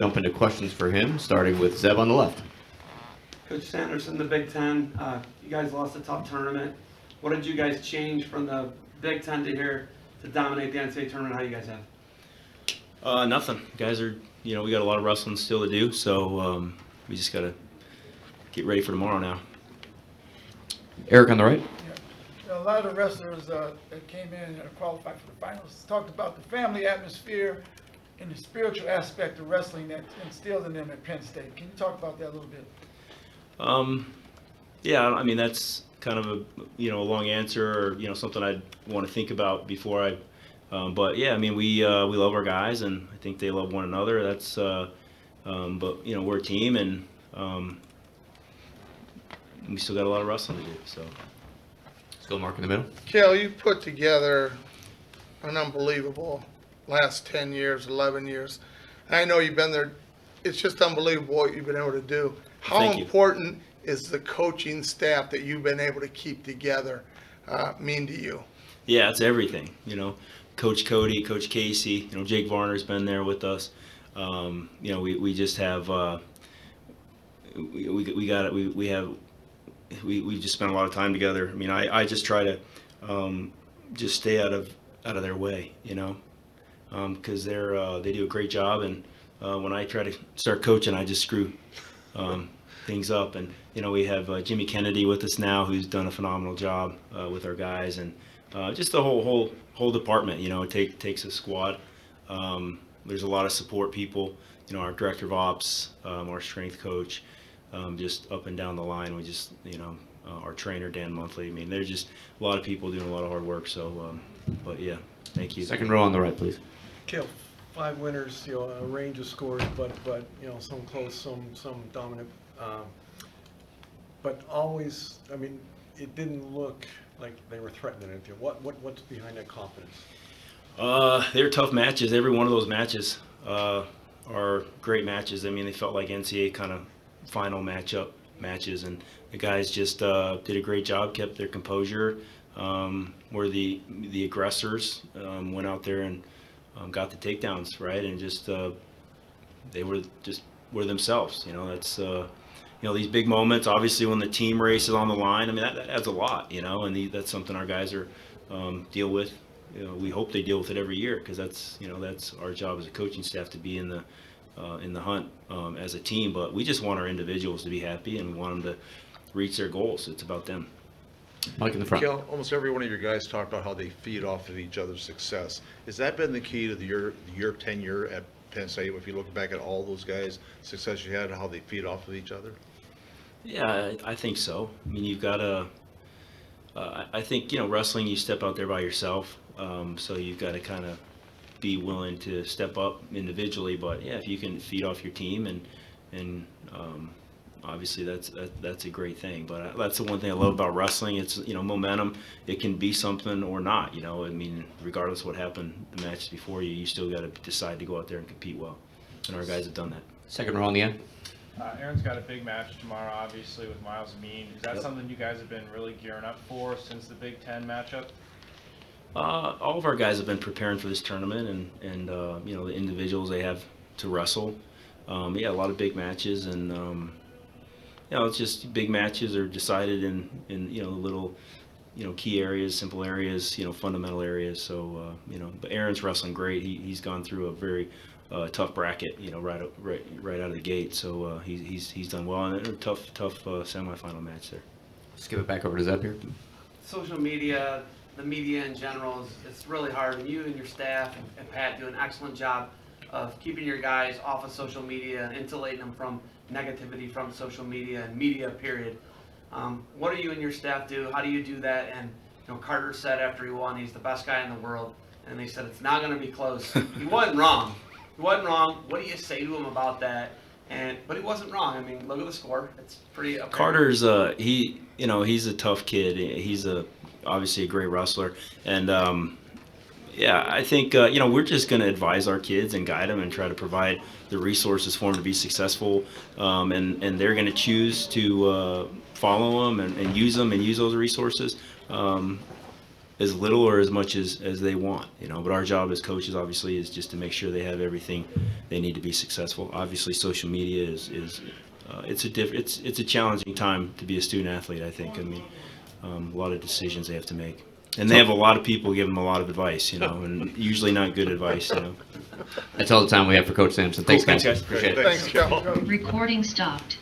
jump into questions for him, starting with Zeb on the left. Coach Sanderson, the Big Ten, you guys lost a tough tournament. What did you guys change from the Big Ten to here to dominate the NCAA tournament? How you guys have? Nothing. Guys are, we got a lot of wrestling still to do, so we just got to get ready for tomorrow now. Eric on the right. A lot of the wrestlers that came in and qualified for the finals talked about the family atmosphere and the spiritual aspect of wrestling that instilled in them at Penn State. Can you talk about that a little bit? Yeah, I mean, that's kind of a long answer, or something I'd want to think about before I. But yeah, I mean, we love our guys, and I think they love one another. That's but we're a team, and we still got a lot of wrestling to do. So Let's go Mark in the middle. Cael, you put together an unbelievable last 10 years, 11 years. I know you've been there. It's just unbelievable what you've been able to do. How Thank you. important is the coaching staff that you've been able to keep together mean to you? yeah, it's everything. Coach Cody, Coach Casey, Jake Varner's been there with us. We just have we just spent a lot of time together. I mean, I just try to just stay out of their way, because they do a great job, and when I try to start coaching, I just screw things up. And we have Jimmy Kennedy with us now, who's done a phenomenal job with our guys, and just the whole department. It takes a squad. There's a lot of support people. Our director of ops, our strength coach, just up and down the line. We just our trainer Dan Monthly. I mean, there's just a lot of people doing a lot of hard work. So, but yeah, thank you. Second row on the right, please. Cael, 5 winners, a range of scores, but some close, some dominant. But always, I mean, it didn't look like they were threatening anything. What's behind that confidence? They're tough matches. Every one of those matches are great matches. I mean, they felt like NCAA kind of final matches, and the guys just did a great job, kept their composure. Where the aggressors went out there and got the takedowns, right, and just they were themselves. That's these big moments. Obviously, when the team race is on the line, I mean that adds a lot. And that's something our guys are deal with. We hope they deal with it every year, because that's our job as a coaching staff to be in the hunt as a team. But we just want our individuals to be happy, and we want them to reach their goals. It's about them. Mike in the front. Cael, almost every one of your guys talked about how they feed off of each other's success. Has that been the key to your tenure at Penn State? If you look back at all those guys' success you had, how they feed off of each other? Yeah, I think so. I mean, you've got to. I think wrestling, you step out there by yourself, so you've got to kind of be willing to step up individually. But yeah, if you can feed off your team, and obviously that's a great thing. But that's the one thing I love about wrestling. It's momentum. It can be something or not. I mean, regardless of what happened the matches before you, you still got to decide to go out there and compete well. And our guys have done that. Second row on the end. Aaron's got a big match tomorrow, obviously, with Miles Mean. Is that Yep. something you guys have been really gearing up for since the Big Ten matchup? All of our guys have been preparing for this tournament, and the individuals they have to wrestle. Yeah, a lot of big matches, and it's just big matches are decided in little key areas, simple areas, fundamental areas. So but Aaron's wrestling great. He's gone through a very tough bracket, right out of the gate. So he's done well, and a tough semifinal match there. Let's give it back over to Zeb here. Social media, the media in general, it's really hard. And you and your staff and Pat do an excellent job of keeping your guys off of social media and insulating them from negativity from social media and media, period. What do you and your staff do? How do you do that? And Carter said after he won, he's the best guy in the world. And they said it's not going to be close. He wasn't wrong. He wasn't wrong. What do you say to him about that? But he wasn't wrong. I mean, look at the score. It's pretty apparent. Carter's he's a tough kid. He's obviously a great wrestler, and I think we're just going to advise our kids and guide them and try to provide the resources for them to be successful, and they're going to choose to follow them and use them and use those resources. as little or as much as they want, you know. But our job as coaches, obviously, is just to make sure they have everything they need to be successful. Obviously, social media is it's a challenging time to be a student athlete. I think. I mean, a lot of decisions they have to make, and they have a lot of people give them a lot of advice, you know, and usually not good advice, you know. That's all the time we have for Coach Sampson. Thanks, Cool. Thanks, guys. guys. Appreciate it. Thanks, Cal. Recording stopped.